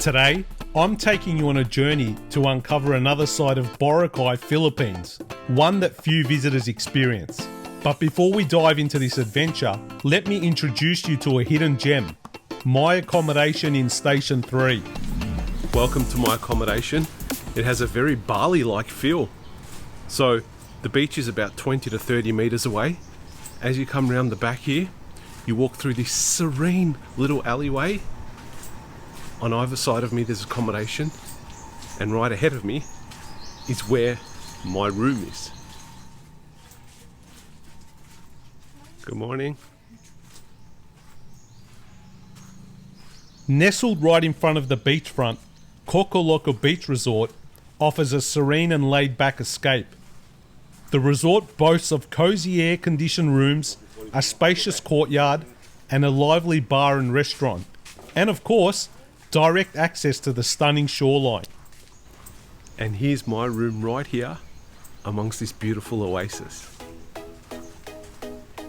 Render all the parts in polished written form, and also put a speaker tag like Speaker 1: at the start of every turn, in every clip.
Speaker 1: Today, I'm taking you on a journey to uncover another side of Boracay, Philippines, one that few visitors experience. But before we dive into this adventure, let me introduce you to a hidden gem, my accommodation in Station 3.
Speaker 2: Welcome to my accommodation. It has a very Bali-like feel. So the beach is about 20 to 30 meters away. As you come round the back here, you walk through this serene little alleyway. On either side of me there's accommodation, and right ahead of me is where my room is. Good morning.
Speaker 1: Nestled right in front of the beachfront, Cocoloco Beach Resort offers a serene and laid-back escape. The resort boasts of cozy air-conditioned rooms, a spacious courtyard, and a lively bar and restaurant. And of course, direct access to the stunning shoreline.
Speaker 2: And here's my room right here amongst this beautiful oasis.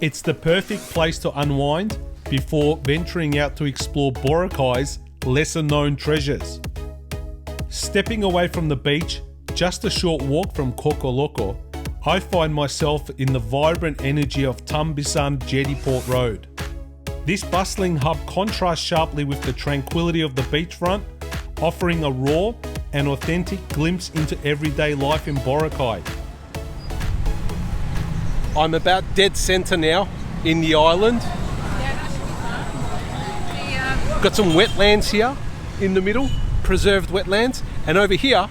Speaker 1: It's the perfect place to unwind before venturing out to explore Boracay's lesser-known treasures. Stepping away from the beach, just a short walk from Cocoloco, I find myself in the vibrant energy of Tambisaan Jetty Port Road. This bustling hub contrasts sharply with the tranquility of the beachfront, offering a raw and authentic glimpse into everyday life in Boracay.
Speaker 2: I'm about dead centre now in the island. Got some wetlands here in the middle, preserved wetlands, and over here,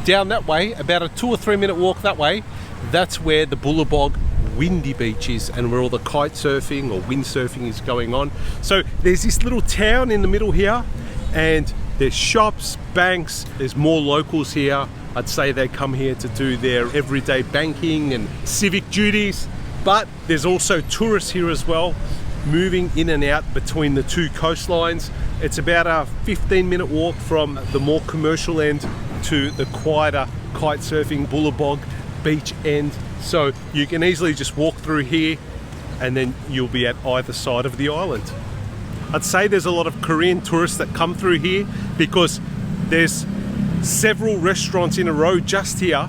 Speaker 2: down that way, about a 2 or 3 minute walk that way, that's where the Bulabog windy beach is, and where all the kite surfing or windsurfing is going on. So there's this little town in the middle here, and there's shops, banks, there's more locals here. I'd say they come here to do their everyday banking and civic duties, but there's also tourists here as well, moving in and out between the two coastlines. It's about a 15-minute walk from the more commercial end to the quieter kite surfing Bulabog Beach end. So you can easily just walk through here and then you'll be at either side of the island. I'd say there's a lot of Korean tourists that come through here because there's several restaurants in a row just here,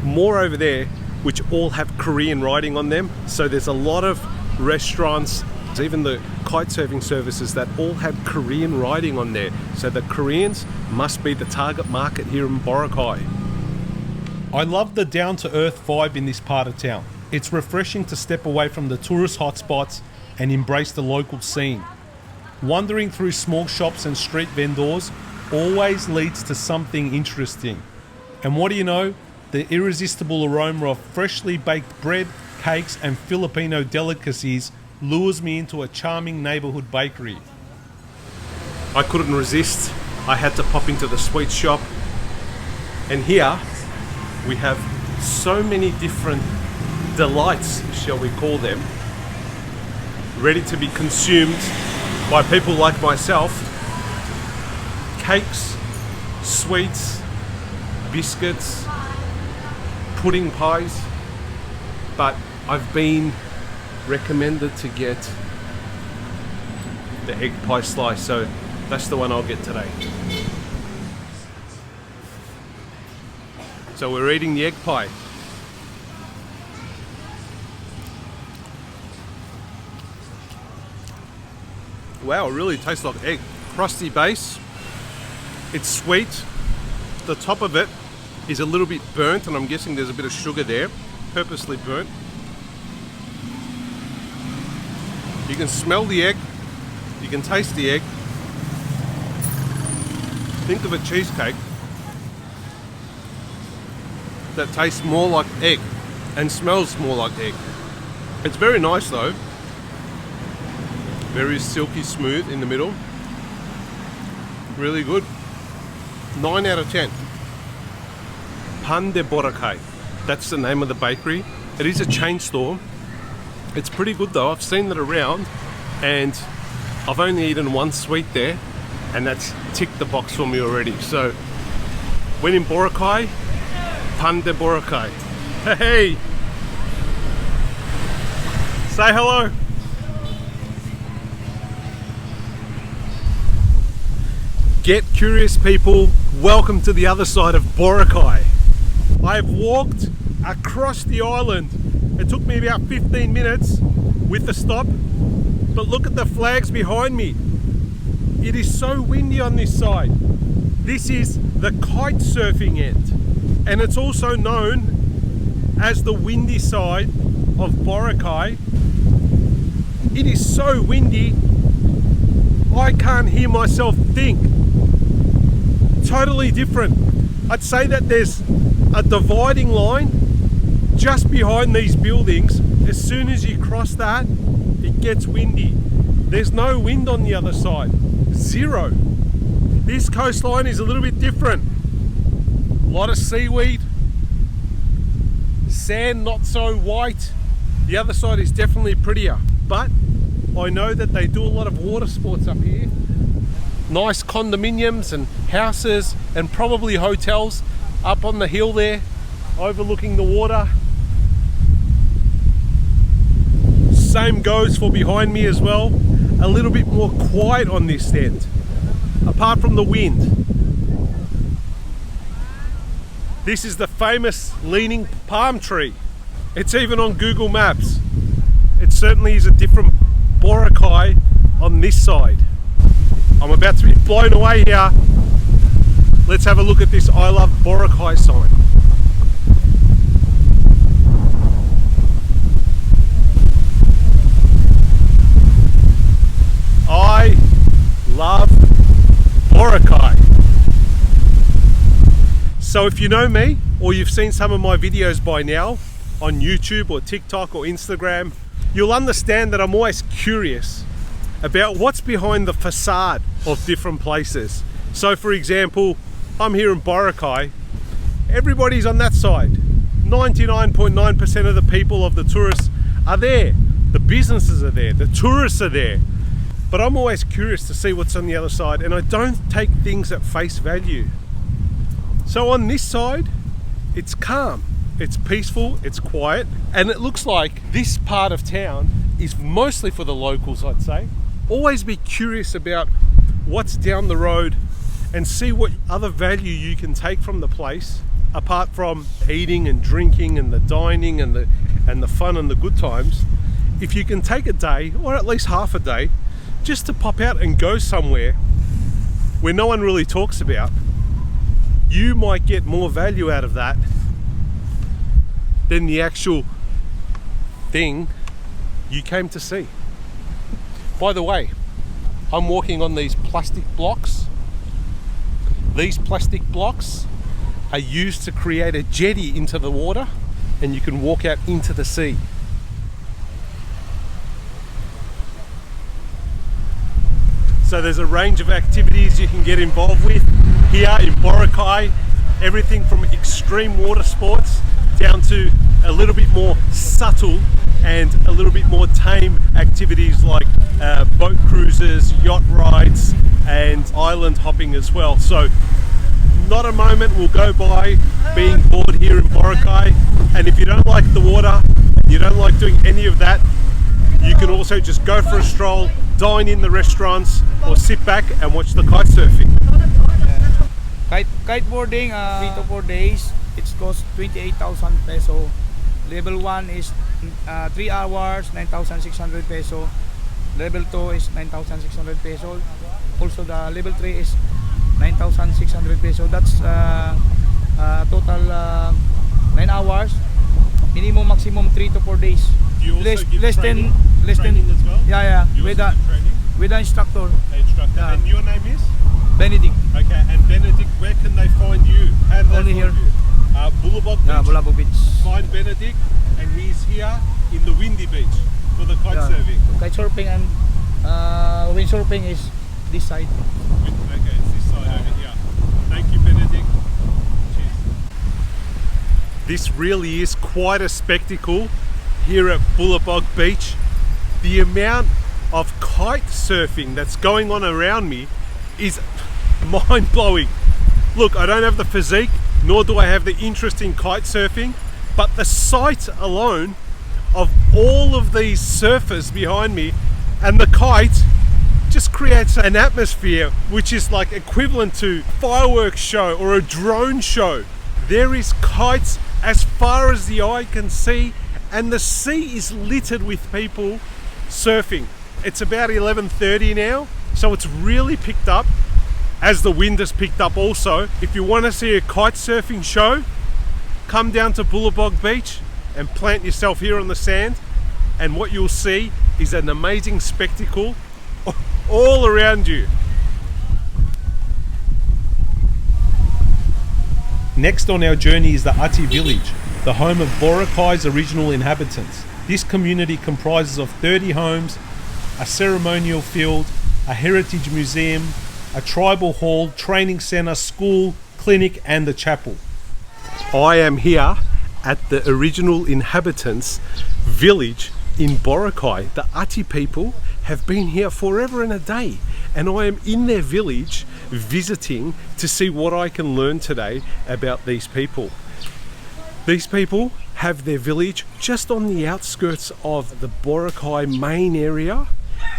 Speaker 2: more over there, which all have Korean writing on them. So there's a lot of restaurants, even the kite surfing services, that all have Korean writing on there. So the Koreans must be the target market here in Boracay.
Speaker 1: I love the down-to-earth vibe in this part of town. It's refreshing to step away from the tourist hotspots and embrace the local scene. Wandering through small shops and street vendors always leads to something interesting. And what do you know? The irresistible aroma of freshly baked bread, cakes and Filipino delicacies lures me into a charming neighbourhood bakery.
Speaker 2: I couldn't resist. I had to pop into the sweet shop. And here we have so many different delights, shall we call them, ready to be consumed by people like myself. Cakes, sweets, biscuits, pudding pies, but I've been recommended to get the egg pie slice, so that's the one I'll get today. So we're eating the egg pie. Wow, it really tastes like egg. Crusty base, it's sweet. The top of it is a little bit burnt, and I'm guessing there's a bit of sugar there, purposely burnt. You can smell the egg, you can taste the egg. Think of a cheesecake that tastes more like egg and smells more like egg. It's very nice though. Very silky smooth in the middle. Really good. 9 out of 10. Pan de Boracay. That's the name of the bakery. It is a chain store. It's pretty good though. I've seen it around and I've only eaten one sweet there, and that's ticked the box for me already. So when in Boracay, Pan de Boracay. Hey! Say hello! Get curious, people. Welcome to the other side of Boracay. I've walked across the island. It took me about 15 minutes with the stop, but look at the flags behind me. It is so windy on this side. This is the kite surfing end, and it's also known as the windy side of Boracay. It is so windy, I can't hear myself think. Totally different. I'd say that there's a dividing line just behind these buildings. As soon as you cross that, it gets windy. There's no wind on the other side. Zero. This coastline is a little bit different. A lot of seaweed. Sand not so white. The other side is definitely prettier. But I know that they do a lot of water sports up here. Nice condominiums and houses and probably hotels up on the hill there, overlooking the water. Same goes for behind me as well. A little bit more quiet on this end, apart from the wind. This is the famous leaning palm tree. It's even on Google Maps. It certainly is a different Boracay on this side. I'm about to be blown away here. Let's have a look at this I Love Boracay sign. I love Boracay. So if you know me, or you've seen some of my videos by now on YouTube or TikTok or Instagram, you'll understand that I'm always curious about what's behind the facade of different places. So for example, I'm here in Boracay, everybody's on that side. 99.9% of the people, of the tourists, are there. The businesses are there, the tourists are there. But I'm always curious to see what's on the other side, and I don't take things at face value. So on this side, it's calm, it's peaceful, it's quiet, and it looks like this part of town is mostly for the locals, I'd say. Always be curious about what's down the road and see what other value you can take from the place, apart from eating and drinking and the dining and the fun and the good times. If you can take a day, or at least half a day, just to pop out and go somewhere where no one really talks about, you might get more value out of that than the actual thing you came to see. By the way, I'm walking on these plastic blocks. These plastic blocks are used to create a jetty into the water, and you can walk out into the sea. So there's a range of activities you can get involved with here in Boracay. Everything from extreme water sports down to a little bit more subtle and a little bit more tame activities like boat cruises, yacht rides, and island hopping as well. So not a moment will go by being bored here in Boracay. And if you don't like the water, you don't like doing any of that, you can also just go for a stroll, dine in the restaurants, or sit back and watch the kite surfing.
Speaker 3: Kiteboarding, 3 to 4 days, it costs 28,000 peso. Level 1 is 3 hours, 9,600 peso. Level 2 is 9,600 peso. Also the level 3 is 9,600 peso. That's total 9 hours. Minimum, maximum 3 to 4 days.
Speaker 2: Do you also give
Speaker 3: less
Speaker 2: training?
Speaker 3: than
Speaker 2: Training as well?
Speaker 3: Yeah.
Speaker 2: You
Speaker 3: With
Speaker 2: also
Speaker 3: the
Speaker 2: give training?
Speaker 3: with the instructor.
Speaker 2: The instructor.
Speaker 3: Yeah.
Speaker 2: And your name is?
Speaker 3: Benedict.
Speaker 2: Okay, and Benedict, where can they find you? How do they
Speaker 3: Only
Speaker 2: find
Speaker 3: here.
Speaker 2: you? Bulabog Beach.
Speaker 3: Yeah, Bulabog Beach.
Speaker 2: Find Benedict, and he's here in the windy beach for the kite surfing.
Speaker 3: Kite surfing and windsurfing is this side.
Speaker 2: Okay, it's this side over here. Thank you, Benedict. Cheers. This really is quite a spectacle here at Bulabog Beach. The amount of kite surfing that's going on around me is mind-blowing. Look, I don't have the physique, nor do I have the interest in kite surfing, but the sight alone of all of these surfers behind me and the kite just creates an atmosphere which is like equivalent to fireworks show or a drone show. There is kites as far as the eye can see, and the sea is littered with people surfing. It's about 11:30 now, so it's really picked up, as the wind has picked up also. If you want to see a kite surfing show, come down to Bulabog Beach and plant yourself here on the sand, and what you'll see is an amazing spectacle all around you.
Speaker 1: Next on our journey is the Ati Village, the home of Boracay's original inhabitants. This community comprises of 30 homes, a ceremonial field, a heritage museum, a tribal hall, training centre, school, clinic and a chapel.
Speaker 2: I am here at the original inhabitants' village in Boracay. The Ati people have been here forever and a day, and I am in their village visiting to see what I can learn today about these people. These people have their village just on the outskirts of the Boracay main area,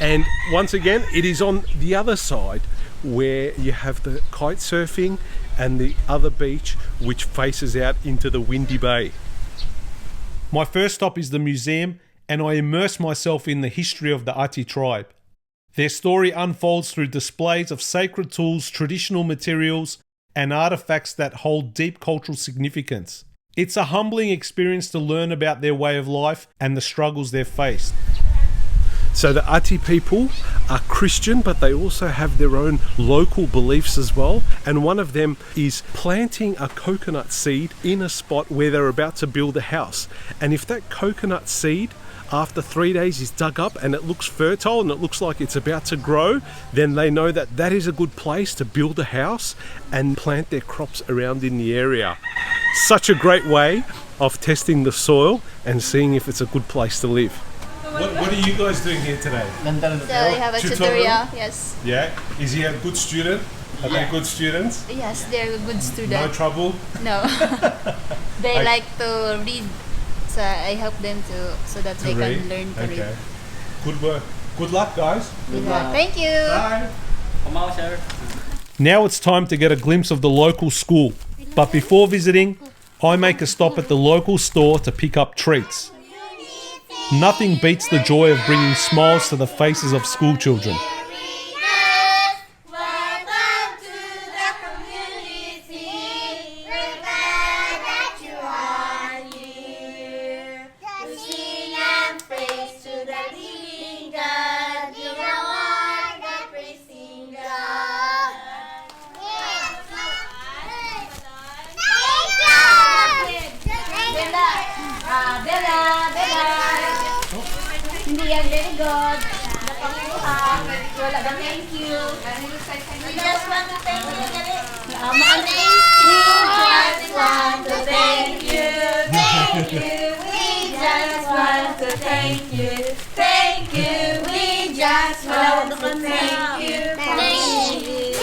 Speaker 2: and once again it is on the other side where you have the kite surfing and the other beach which faces out into the windy bay.
Speaker 1: My first stop is the museum, and I immerse myself in the history of the Ati tribe. Their story unfolds through displays of sacred tools, traditional materials, and artifacts that hold deep cultural significance. It's a humbling experience to learn about their way of life and the struggles they've faced.
Speaker 2: So the Ati people are Christian, but they also have their own local beliefs as well. And one of them is planting a coconut seed in a spot where they're about to build a house. And if that coconut seed after 3 days is dug up and it looks fertile and it looks like it's about to grow, then they know that that is a good place to build a house and plant their crops around in the area. Such a great way of testing the soil and seeing if it's a good place to live.
Speaker 1: What are you guys doing here today?
Speaker 4: So we have a tutorial, yes.
Speaker 1: Yeah? Is he a good student? Are they good students?
Speaker 4: Yes, they're a good
Speaker 1: No
Speaker 4: student.
Speaker 1: trouble?
Speaker 4: No. They like to read. So I help them so that they can learn to read.
Speaker 1: Good work. Good luck, guys.
Speaker 4: Good luck. Thank you.
Speaker 1: Bye. Now it's time to get a glimpse of the local school. But before visiting, I make a stop at the local store to pick up treats. Nothing beats the joy of bringing smiles to the faces of school children.
Speaker 4: Hindi yan very good. Napanguha. Wala ba thank you. We just want to thank you. We just want to thank you. Thank you. We just want to thank you. Thank you. We just want to thank you. Thank you.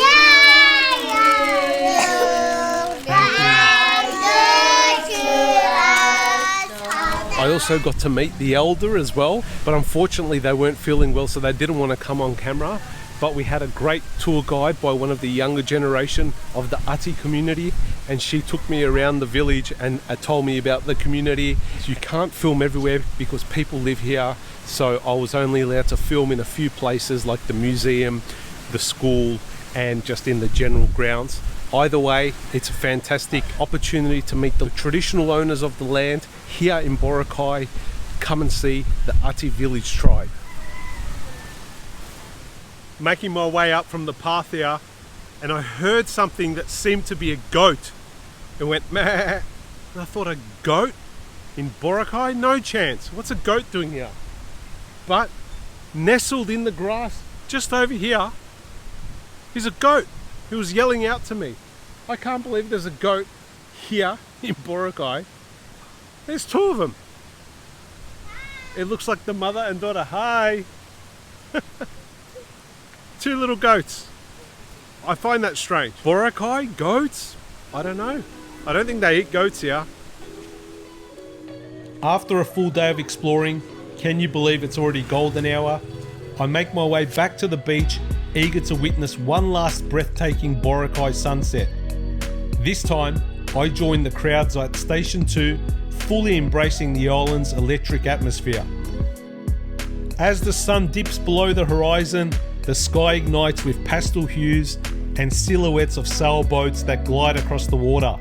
Speaker 2: I also got to meet the elder as well, but unfortunately they weren't feeling well, so they didn't want to come on camera. But we had a great tour guide by one of the younger generation of the Ati community, and she took me around the village and told me about the community. You can't film everywhere because people live here, so I was only allowed to film in a few places like the museum, the school, and just in the general grounds. Either way, it's a fantastic opportunity to meet the traditional owners of the land here in Boracay. Come and see the Ati Village tribe. Making my way up from the path here, and I heard something that seemed to be a goat. It went meh, and I thought, a goat in Boracay? No chance. What's a goat doing here? But nestled in the grass just over here is a goat who was yelling out to me. I can't believe there's a goat here in Boracay. There's two of them. It looks like the mother and daughter. Hi. Two little goats. I find that strange. Boracay, goats? I don't know. I don't think they eat goats here.
Speaker 1: After a full day of exploring, can you believe it's already golden hour? I make my way back to the beach eager to witness one last breathtaking Boracay sunset. This time, I joined the crowds at Station 2, fully embracing the island's electric atmosphere. As the sun dips below the horizon, the sky ignites with pastel hues and silhouettes of sailboats that glide across the water.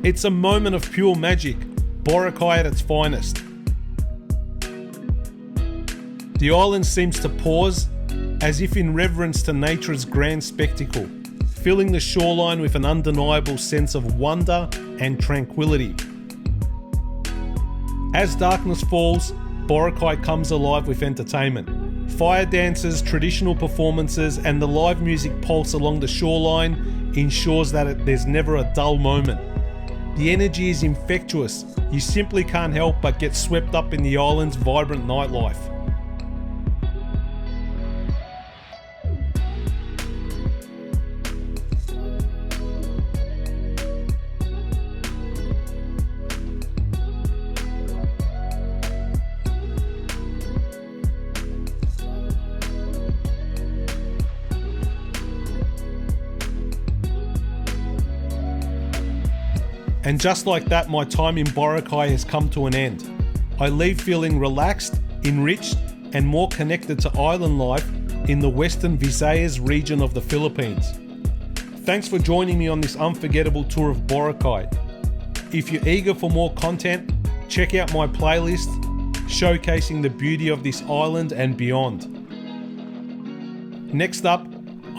Speaker 1: It's a moment of pure magic, Boracay at its finest. The island seems to pause, as if in reverence to nature's grand spectacle, filling the shoreline with an undeniable sense of wonder and tranquility. As darkness falls, Boracay comes alive with entertainment. Fire dances, traditional performances, and the live music pulse along the shoreline ensures that there's never a dull moment. The energy is infectious. You simply can't help but get swept up in the island's vibrant nightlife. And just like that, my time in Boracay has come to an end. I leave feeling relaxed, enriched, and more connected to island life in the Western Visayas region of the Philippines. Thanks for joining me on this unforgettable tour of Boracay. If you're eager for more content, check out my playlist showcasing the beauty of this island and beyond. Next up,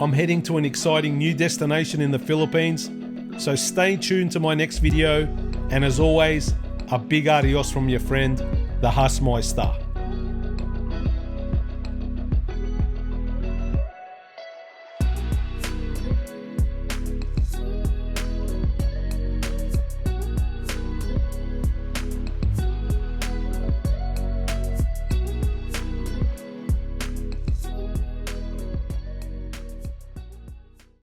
Speaker 1: I'm heading to an exciting new destination in the Philippines, so stay tuned to my next video, and as always, a big adios from your friend, the Hassmeister.